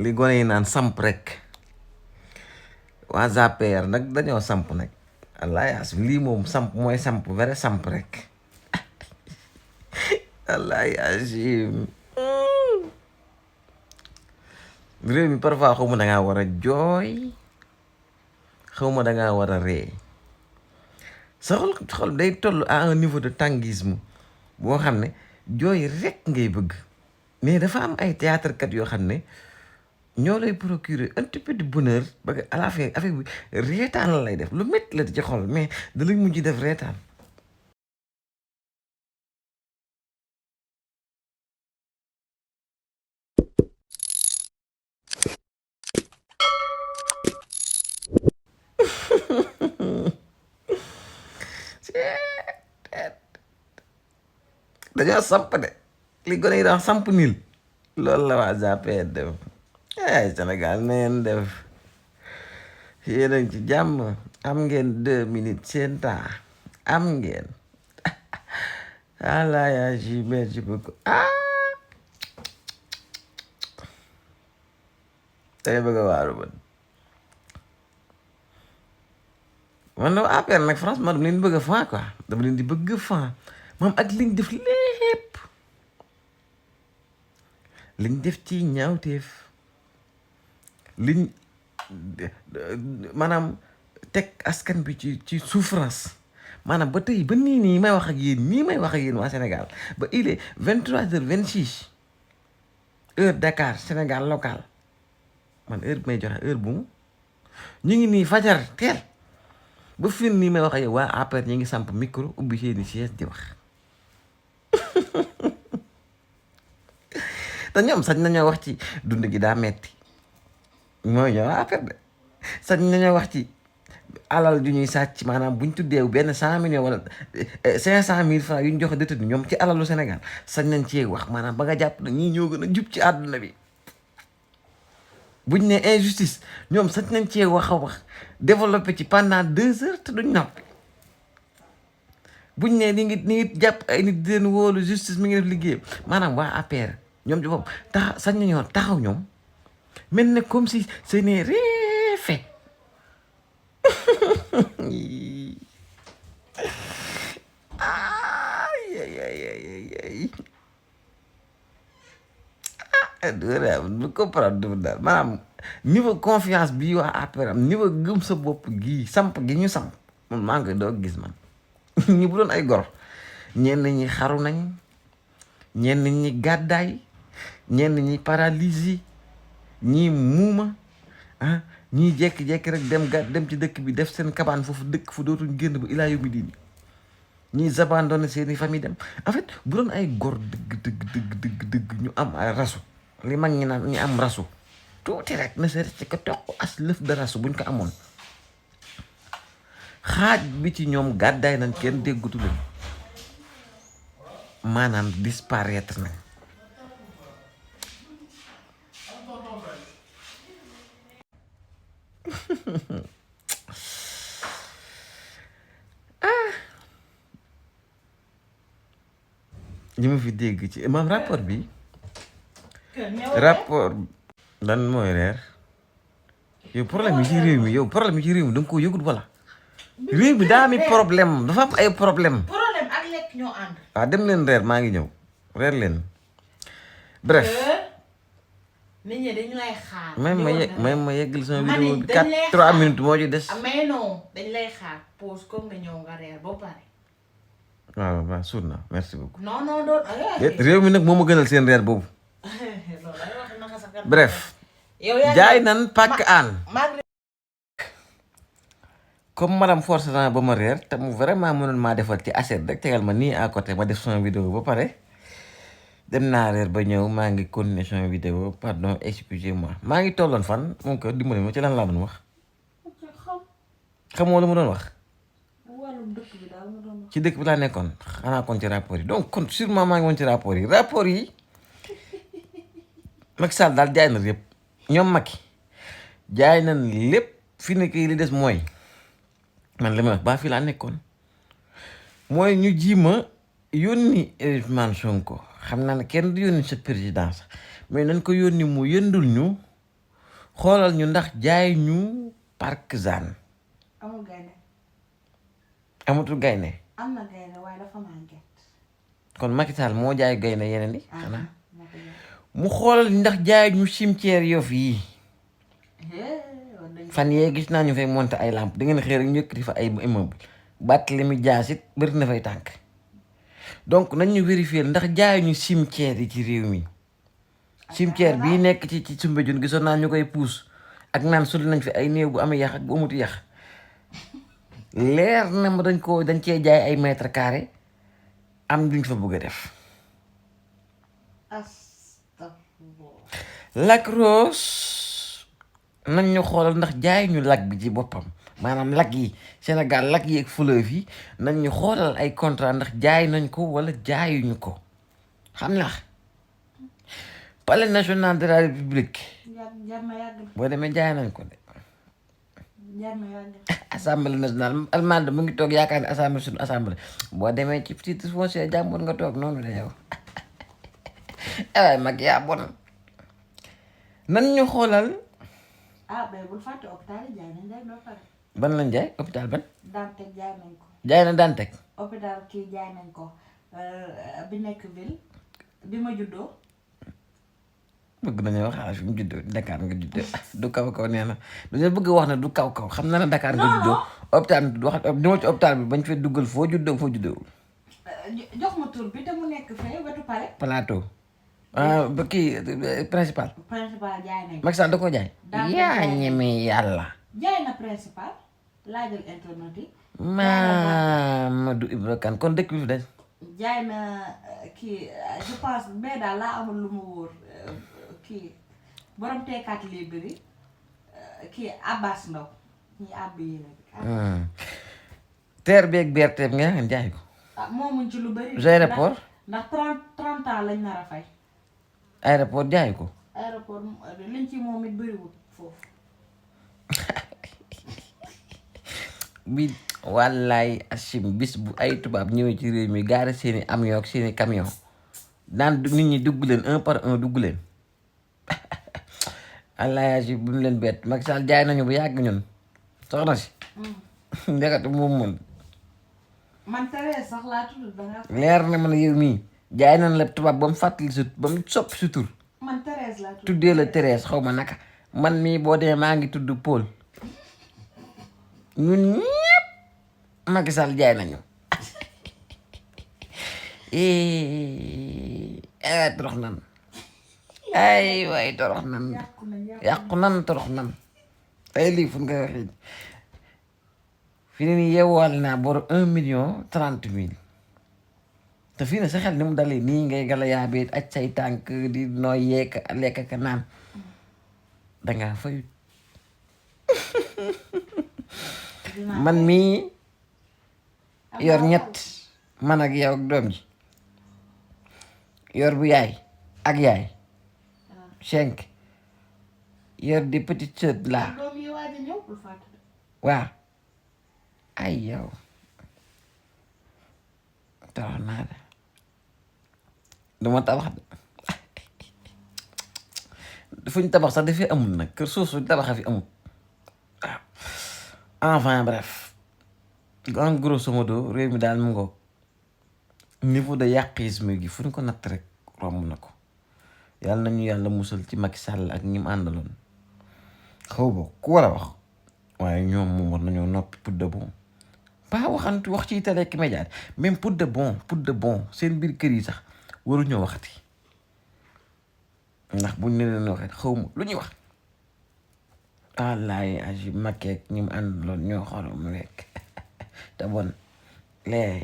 li gone yi naan samp rek waa APR nag dañoo samp nag wallaay as lii moom samp mooy samp vrai samp rek wallaay azim réew mi parfois xaw ma dangaa war a jooy xaw ma dangaa war a ree sa xol day toll à un niveau de tangisme boo xam ne jooy rek ngay bëgg mais dafa am ay théâtre kat yoo xam ne ñoo lay procurer un petit peu de bonheur ba à la fin affaire bi reetaan la lay def lu métti la ci xol mais da lay mujj def reetaan dañoo samp de li gone yi dax samp niil loolu la waa APR def ay Sénégal na ngeen def yéen a ngi ci jàmm am ngeen 2 minutes seen temps am ngeen ala yaa ji merci beaucoup day bëgg a waaru man la APR nag franchement dama leen bëgg a fan quoi dama leen di bëgg fan moom ak liñ def lépp liñ def ci ñaawteef liñ maanaam teg askan bi ci souffrance maanaam ba tey ba nii may wax ak yéen waa Sénégal ba il est 23h26 heure Dakar Sénégal local man heure bi may joxe heure bu mu ñu ngi nii fajar teel ba fi nii may wax ak yow waa APR ñi ngi samp micro ubbi seeni siège di wax te ñoom sañ nañoo wax ci dund gi daa metti mooy ñoo APR de sañ nañoo wax ci alal ju ñuy sàcc maanaam buñ tuddee benn 100 millions wala 500.000 francs yu ñu joxe détenu ñoom ci alalu Sénégal sañ nañ cee wax maanaam ba nga jàpp ne ñii ñoo gën a jub ci àdduna bi buñ ne injustice ñoom sañ nañ cee wax a wax développé ci pendant 2 heures te duñ noppi buñ ne ni ngi jàpp ay nit di leen wóolu justice mi ngi def liggéeyam maanaam waa APR ñoom ci bopp sañ nañoo taxaw ñoom mel ne comme si ce n'est rien fait du comprendre daal maanaam niveau confiance bi waa APR am niveau gëm sa bopp gii samp gi ñu samp man maa ngi koy doog gis man ñi bu doon ay gor ñenn ñi xaru nañ ñenn ñi gàddaay ñenn ñi paralysie ñii muuma ñii jekki-jekki rek dem ci dëkk bi def seen kabaan foofu dëkk fu dootuñ génn ba ilaa yawmi diin ñii abandonné seeni famille dem en fait bu doon ay gor dëgg ñu am ay rasu li mag ñi naan ñu am rasu tuuti rek na sa ci ko toq as lëf de rasu buñ ko amoon xaaj bi ci ñoom gàddaay nañ kenn déggatu leen maanaam disparaître nañ ñi ma fi dégg ci maam rapport bi lan mooy reer yow problème yi ci réew mi da nga koo yëgut wala réew mi daa ami problème dafa am ay problème ak lekk ñoo ànd waaw dem leen reer maa ngi ñëw reer leen bref nit ñi dañu lay xaar même ma yeggal sama vidéo bi 3 minutes moo ci des mais non dañ lay xaar pause comme nga ñëw nga reer ba pare waaw suur na merci beaucoup non réew mi nag moo ma gënal seen reer boobu bref jaay nan pàkk aan comme madame force na ba ma reer te mu vraiment mënoon maa defal ci assiette rek tegal ma nii à côté ma def sama vidéo ba pare dem naa reer ba ñëw maa ngi continuer sama vidéo pardon excusez-moi maa ngi tolloon fan moom ko dimbali ma ci lan laa doon wax xamoo lu ma doon wax ci dëkk bi laa nekkoon xanaa kon ci rapport yi donc kon sûrement maa ngi woon ci rapport yi Macky Sall daal jaay na lépp ñoom Macky jaay nañ lépp fi nekk li des mooy man li may wax baa fii laa nekkoon mooy ñu ji ma yónni Ousmane Sonko xam naa ne kenn du yónni sa président sax mais nañ ko yónni mu yëndul ñu xoolal ñu ndax jaay ñu partisane amul gaynde. amatul gaynde am na gaynde waaye dafa màgget. kon Macky Sall moo jaay gaynde yeneen yi xanaa moo ko jaay. mu xoolal ndax jaay ñu cimetière Yoff yi fan yee gis naa ñu fay monter ay lampe da ngeen xëy rek ñu yëkkati fa ay immeuble Barthélémy Dias it bëri na fay tànk donc nañ ñu vérifier ndax jaay ñu cimetière yi ci réew mi cimetière bii nekk ci Soumbédioune gisoon naa ñu koy puus ak naan sul nañ fi ay néew bu amee yax ak bu amuti yax leer na ma dañ cee jaay ay mètre carré am duñ fa bëgg a def Lac Rose nañ ñu xoolal ndax jaay ñu lac bi ci boppam maanaam lac yi Sénégal lac yi ak fleuve yi nañ ñu xoolal ay contrat ndax jaay nañ ko wala jaayuñu ko xam na palais national de la république boo demee jaay nañ ko de assemblée nationale allemande mu ngi toog yaakaar ne assemblée suñu assemblée boo demee ci titre foncier jàmbur nga toog noonu de yow waaye mag yaa bon nan ñu xoolal bul fàtte hôpital yi jaay nañ leen ba pare. ban lañ jaay hôpital ban Dantec jaay nañ ko. jaay na Dantec hôpital kii jaay nañ ko bi nekk ville bi ma juddoo. bëgg nañoo wax fi mu juddoo Dakar nga juddoo du kaw kaw nee na dañoo bëgg wax ne du kaw kaw xam na ne Dakar nga juddoo hôpital wax dama ci hôpital bi bañ fee duggal foo juddoo foo juddoo jox ma tur bi te mu nekk fee wetu pare. plateau ba kii principal jaay nañ ko. Macky Sall da koo jaay Dantec yaa ñeme yàlla jaay na principal laajal internet yi. Mamadou Ibra Kane kon dëkk bi fi des jaay na kii je pense mais daal laa amul lu mu wóor kii borom teekaat libre yi kii Abbas Ndaw ñi àbb yéene bi. terre beeg BRT bi nga xam jaay ko moomuñ ci lu bëri. aéroport ndax 30 ans lañ nar a fay. aéroport jaay ko aéroport liñ ci moom it bëriwul foofu. bi wallaay asim bis bu ay tubaab ñëwee ci réew mi gaare seeni avion ak seeni camion daan nit ñi dugg leen un par un dugg leen wallaay asim bu ñu leen bett Macky Sall jaay nañu bu yàgg ñun soxna si ndekatu moom man Thérèse sax laa tudd danga. leer na ma ne yow mii jaay nañ la tubaab ba mu fàttali sa ba mu soppi sa tur man Thérèse laa tudd. tuddee la Thérèse xaw ma naka man mii boo dee maa ngi tudd Paul ñun ñëpp Macky Sall jaay nañu torox nan ay waay torox nan yàqu nan torox nan tey lii fu nga waxee fi ne nii yeewaal naa bor 1,30,000 te fii ne sa xel ni mu dalee nii ngay gala yaabee aj say tànk di nooy yeek lekk ka naan dangaa fayut man mii yor ñett man ak yow ak doom ji yor bu yaay ak yaay 5 yor di petite sœur la doom yi waaj a ñëw bul fàtte. waaw ay yow tabax naa de duma tabax de fuñ tabax sax dafay amul nag kër suuf suñ tabaxa fi amul waaw enfin bref en grosso modo réew mi daal mu ngoog niveau de yàqisme gi fu ñu ko natt rek romb na ko yàlla nañu yàlla musal ci Macky Sall ak ñi mu àndaloon xaw ba ku war a wax waaye ñoom moom war nañoo noppi pour de bon pas waxantu wax ci télé ak média même pour de bon seen biir kër yi sax waruñoo waxati ndax buñ ne leen waxee xaw ma lu ñuy wax wallaay aji Macky ak ñi mu àndaloon ñoo xorom rek te bon lee